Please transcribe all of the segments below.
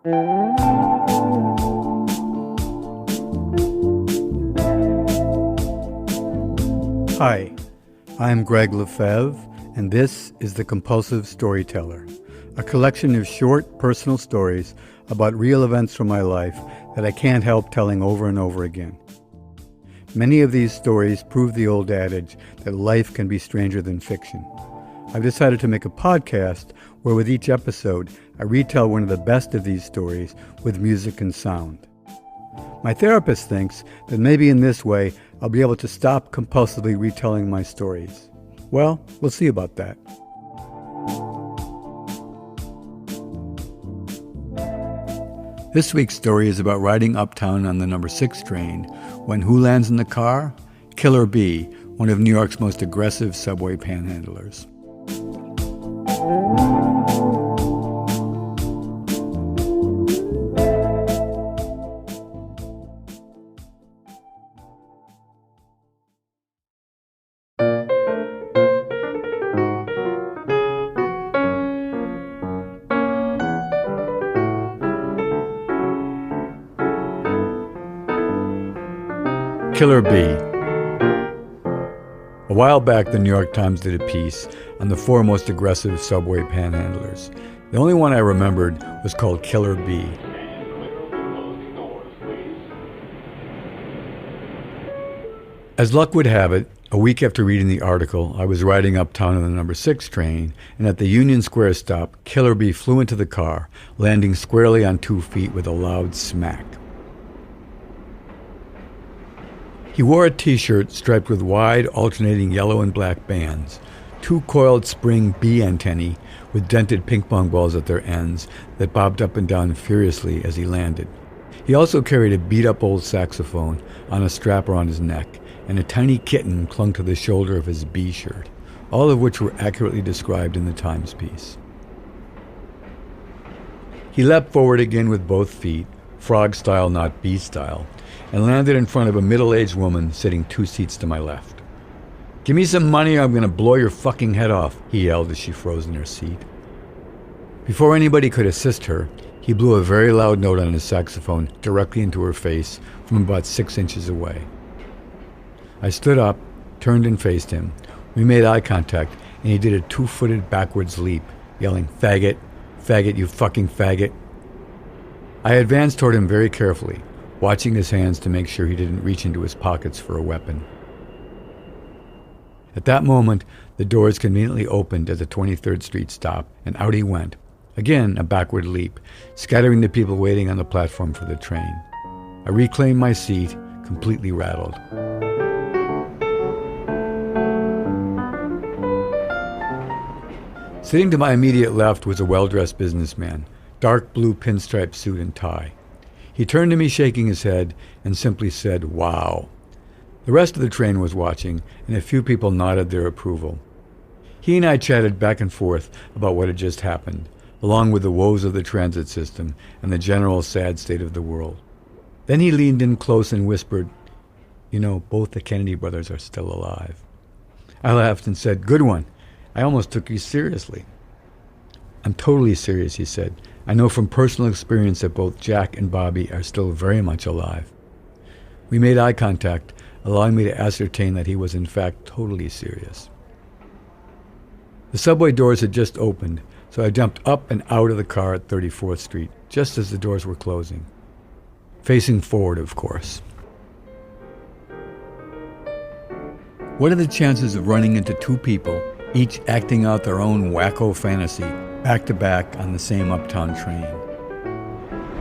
Hi, I'm Gregg LeFevre, and this is The Compulsive Storyteller, a collection of short, personal stories about real events from my life that I can't help telling over and over again. Many of these stories prove the old adage that life can be stranger than fiction. I've decided to make a podcast where with each episode, I retell one of the best of these stories with music and sound. My therapist thinks that maybe in this way, I'll be able to stop compulsively retelling my stories. Well, we'll see about that. This week's story is about riding uptown on the number 6 train when who lands in the car? Killer B, one of New York's most aggressive subway panhandlers. Killer B. A while back, the New York Times did a piece on the 4 most aggressive subway panhandlers. The only one I remembered was called Killer B. As luck would have it, a week after reading the article, I was riding uptown on the number 6 train, and at the Union Square stop, Killer B flew into the car, landing squarely on 2 feet with a loud smack. He wore a t-shirt striped with wide, alternating yellow and black bands, 2 coiled spring B antennae with dented ping-pong balls at their ends that bobbed up and down furiously as he landed. He also carried a beat-up old saxophone on a strap around his neck, and a tiny kitten clung to the shoulder of his B shirt, all of which were accurately described in the Times piece. He leapt forward again with both feet, frog style, not bee style, and landed in front of a middle-aged woman sitting 2 seats to my left. "Give me some money or I'm going to blow your fucking head off," he yelled as she froze in her seat. Before anybody could assist her, he blew a very loud note on his saxophone directly into her face from about 6 inches away. I stood up, turned and faced him. We made eye contact, and he did a 2-footed backwards leap, yelling, "Faggot, faggot, you fucking faggot." I advanced toward him very carefully, watching his hands to make sure he didn't reach into his pockets for a weapon. At that moment, the doors conveniently opened at the 23rd Street stop, and out he went. Again, a backward leap, scattering the people waiting on the platform for the train. I reclaimed my seat, completely rattled. Sitting to my immediate left was a well-dressed businessman, dark blue pinstripe suit and tie. He turned to me shaking his head and simply said, "Wow." The rest of the train was watching, and a few people nodded their approval. He and I chatted back and forth about what had just happened, along with the woes of the transit system and the general sad state of the world. Then he leaned in close and whispered, "You know, both the Kennedy brothers are still alive." I laughed and said, "Good one. I almost took you seriously." "I'm totally serious," he said. "I know from personal experience that both Jack and Bobby are still very much alive." We made eye contact, allowing me to ascertain that he was in fact totally serious. The subway doors had just opened, so I jumped up and out of the car at 34th Street, just as the doors were closing. Facing forward, of course. What are the chances of running into 2 people, each acting out their own wacko fantasy, back to back on the same uptown train?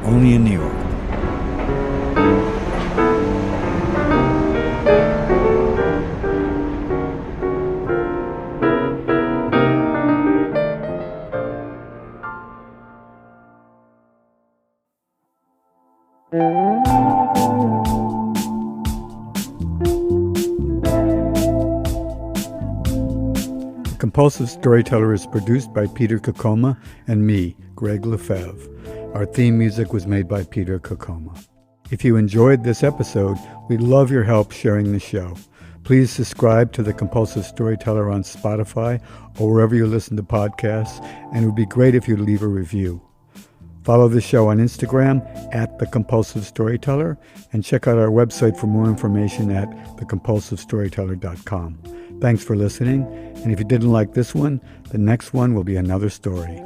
Only in New York. Compulsive Storyteller is produced by Peter Kokoma and me, Gregg LeFevre. Our theme music was made by Peter Kokoma. If you enjoyed this episode, we'd love your help sharing the show. Please subscribe to The Compulsive Storyteller on Spotify or wherever you listen to podcasts, and it would be great if you'd leave a review. Follow the show on Instagram at The Compulsive Storyteller, and check out our website for more information at thecompulsivestoryteller.com. Thanks for listening, and if you didn't like this one, the next one will be another story.